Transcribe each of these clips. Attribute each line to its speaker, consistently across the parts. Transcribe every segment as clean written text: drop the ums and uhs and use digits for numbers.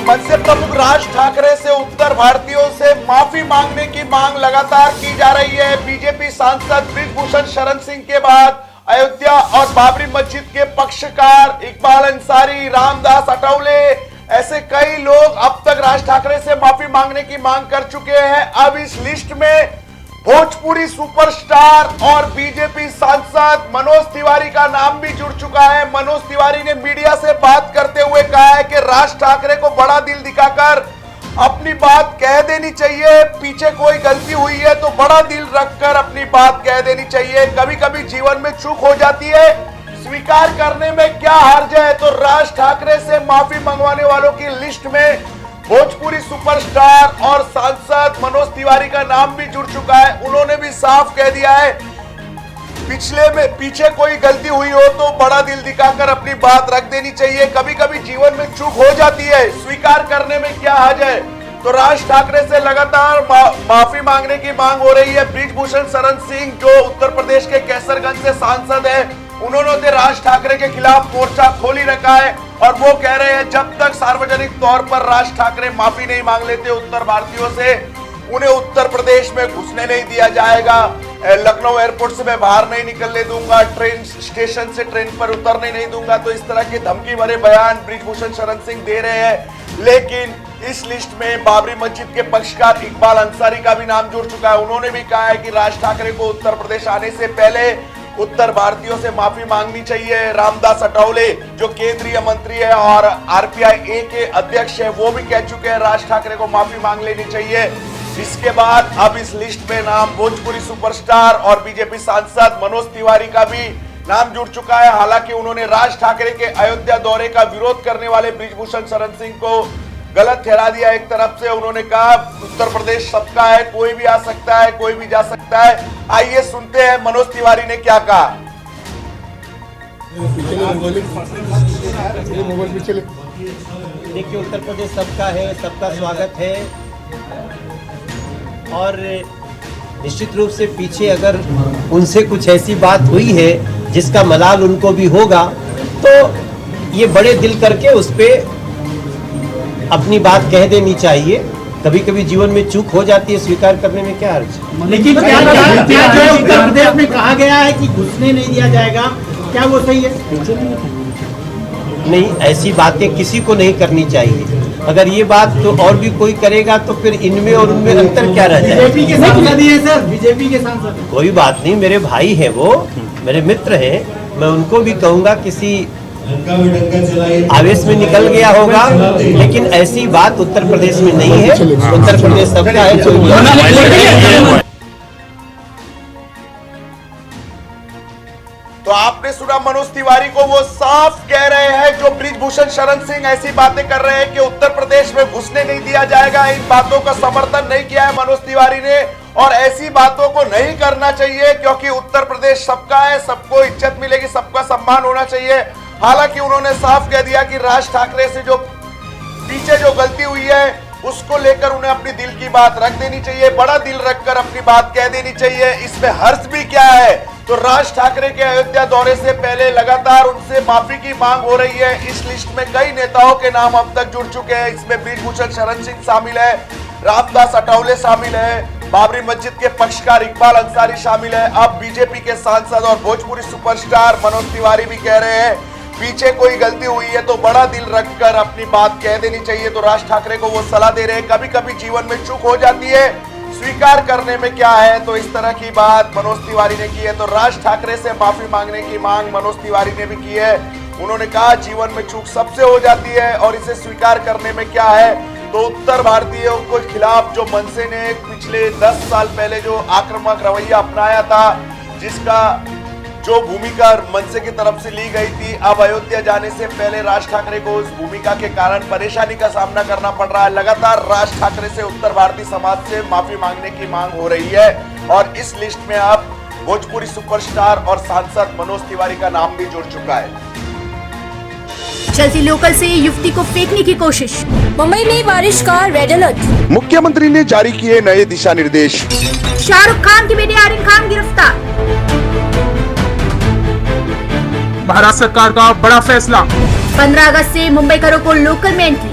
Speaker 1: मनसे प्रमुख राज ठाकरे से उत्तर भारतीयों से माफी मांगने की मांग लगातार की जा रही है। बीजेपी सांसद बृजभूषण शरण सिंह के बाद अयोध्या और बाबरी मस्जिद के पक्षकार इकबाल अंसारी, रामदास अठावले, ऐसे कई लोग अब तक राज ठाकरे से माफी मांगने की मांग कर चुके हैं। अब इस लिस्ट में भोजपुरी सुपरस्टार और बीजेपी सांसद मनोज तिवारी का नाम भी जुड़ चुका है। मनोज तिवारी ने मीडिया से बात करते हुए कहा है कि राज ठाकरे को बड़ा दिल दिखाकर अपनी बात कह देनी चाहिए। पीछे कोई गलती हुई है तो बड़ा दिल रखकर अपनी बात कह देनी चाहिए। कभी कभी जीवन में चूक हो जाती है, स्वीकार करने में क्या हर्ज है। तो राज ठाकरे से माफी मंगवाने वालों की लिस्ट में भोजपुरी सुपरस्टार और सांसद मनोज तिवारी का नाम भी जुड़ चुका है। उन्होंने भी साफ कह दिया है पीछे कोई गलती हुई हो तो बड़ा दिल दिखाकर अपनी बात रख देनी चाहिए। कभी कभी जीवन में चूक हो जाती है, स्वीकार करने में क्या हर्ज है। तो राज ठाकरे से लगातार माफी मांगने की मांग हो रही है। बृजभूषण शरण सिंह जो उत्तर प्रदेश के कैसरगंज से सांसद है, उन्होंने राज ठाकरे के खिलाफ मोर्चा खोली रखा है और वो कह रहे हैं जब तक सार्वजनिक तौर पर राज ठाकरे माफी नहीं मांग लेते उत्तर भारतीयों से, उन्हें उत्तर प्रदेश में घुसने नहीं दिया जाएगा। लखनऊ एयरपोर्ट से मैं बाहर नहीं निकलने दूंगा, ट्रेन स्टेशन से ट्रेन पर उतरने नहीं दूंगा। तो इस तरह के धमकी भरे बयान बृजभूषण शरण सिंह दे रहे हैं। लेकिन इस लिस्ट में बाबरी मस्जिद के पक्षकार इकबाल अंसारी का भी नाम जुड़ चुका है। उन्होंने भी कहा है कि राज ठाकरे को उत्तर प्रदेश आने से पहले उत्तर भारतीयों से माफी मांगनी चाहिए। रामदास अठावले जो केंद्रीय मंत्री है और आरपीआई के अध्यक्ष है, वो भी कह चुके हैं राज ठाकरे को माफी मांग लेनी चाहिए। इसके बाद अब इस लिस्ट में नाम भोजपुरी सुपरस्टार और बीजेपी सांसद मनोज तिवारी का भी नाम जुड़ चुका है। हालांकि उन्होंने राज ठाकरे के अयोध्या दौरे का विरोध करने वाले बृजभूषण शरण सिंह को गलत ठहरा दिया। एक तरफ से उन्होंने कहा उत्तर प्रदेश सबका है, कोई भी आ सकता है, कोई भी जा सकता है। आइए सुनते हैं मनोज तिवारी ने क्या कहा।
Speaker 2: देखिए, उत्तर प्रदेश सबका है, सबका स्वागत है और निश्चित रूप से पीछे अगर उनसे कुछ ऐसी बात हुई है जिसका मलाल उनको भी होगा तो ये बड़े दिल करके उस पर अपनी बात कह देनी चाहिए। कभी कभी जीवन में चूक हो जाती है, स्वीकार करने में क्या अर्थ।
Speaker 3: लेकिन क्या जो उत्तर प्रदेश में कहा गया है कि घुसने नहीं दिया जाएगा, क्या वो सही है?
Speaker 2: नहीं, ऐसी बातें किसी को नहीं करनी चाहिए। अगर ये बात तो और भी कोई करेगा तो फिर इनमें और उनमें अंतर क्या रह जाएगा।
Speaker 3: बीजेपी के सांसद ही है सर, बीजेपी के सांसद।
Speaker 2: कोई बात नहीं, मेरे भाई हैं, वो मेरे मित्र हैं। मैं उनको भी कहूँगा किसी आवेश में निकल गया होगा, लेकिन ऐसी बात उत्तर प्रदेश में नहीं है। उत्तर प्रदेश सबका है।
Speaker 1: तो आपने सुना मनोज तिवारी को, वो साफ कह रहे हैं जो बृजभूषण शरण सिंह ऐसी बातें कर रहे हैं कि उत्तर प्रदेश में घुसने नहीं दिया जाएगा। इन बातों का समर्थन नहीं किया है मनोज तिवारी ने और ऐसी बातों को नहीं करना चाहिए क्योंकि उत्तर प्रदेश सबका है, सबको इज्जत मिलेगी, सबका सम्मान होना चाहिए। हालांकि उन्होंने साफ कह दिया कि राज ठाकरे से जो पीछे जो गलती हुई है उसको लेकर उन्हें अपनी दिल की बात रख देनी चाहिए, बड़ा दिल रखकर अपनी बात कह देनी चाहिए। इसमें हर्ष भी क्या है। तो राज ठाकरे के अयोध्या दौरे से पहले लगातार उनसे माफी की मांग हो रही है। इस लिस्ट में कई नेताओं के नाम अब तक जुड़ चुके हैं। इसमें बृजभूषण शरण सिंह शामिल है, रामदास अठावले शामिल है, बाबरी मस्जिद के पक्षकार इकबाल अंसारी शामिल है। अब बीजेपी के सांसद और भोजपुरी सुपरस्टार मनोज तिवारी भी कह रहे हैं पीछे कोई गलती हुई है तो बड़ा दिल रखकर अपनी बात कह देनी चाहिए। तो राज ठाकरे को वो सलाह दे रहे हैं कभी कभी जीवन में चूक हो जाती है, स्वीकार करने में क्या है। तो इस तरह की बात मनोज तिवारी ने की है। तो राज ठाकरे से माफी मांगने की मांग मनोज तिवारी ने भी की है। उन्होंने कहा जीवन में चूक सबसे हो जाती है और इसे स्वीकार करने में क्या है। तो उत्तर भारतीयों के खिलाफ जो मनसे ने पिछले 10 साल पहले जो आक्रामक रवैया अपनाया था, जिसका जो भूमिका मनसे की तरफ से ली गई थी, अब अयोध्या जाने से पहले राज ठाकरे को उस भूमिका के कारण परेशानी का सामना करना पड़ रहा है। लगातार राज ठाकरे से उत्तर भारतीय समाज से माफी मांगने की मांग हो रही है और इस लिस्ट में अब भोजपुरी सुपरस्टार और सांसद मनोज तिवारी का नाम भी जुड़ चुका है।
Speaker 4: चलती लोकल से युवती को फेंकने की कोशिश, मुंबई में बारिश का रेड अलर्ट।
Speaker 1: मुख्यमंत्री ने जारी किए नए दिशा निर्देश।
Speaker 4: शाहरुख खान की बेटी आर्यन खान गिरफ्तार।
Speaker 3: महाराष्ट्र सरकार का बड़ा फैसला,
Speaker 4: 15 अगस्त से मुंबईकरों को लोकल में एंट्री।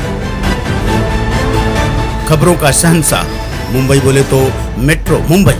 Speaker 5: खबरों का शहंशाह, मुंबई बोले तो मेट्रो मुंबई।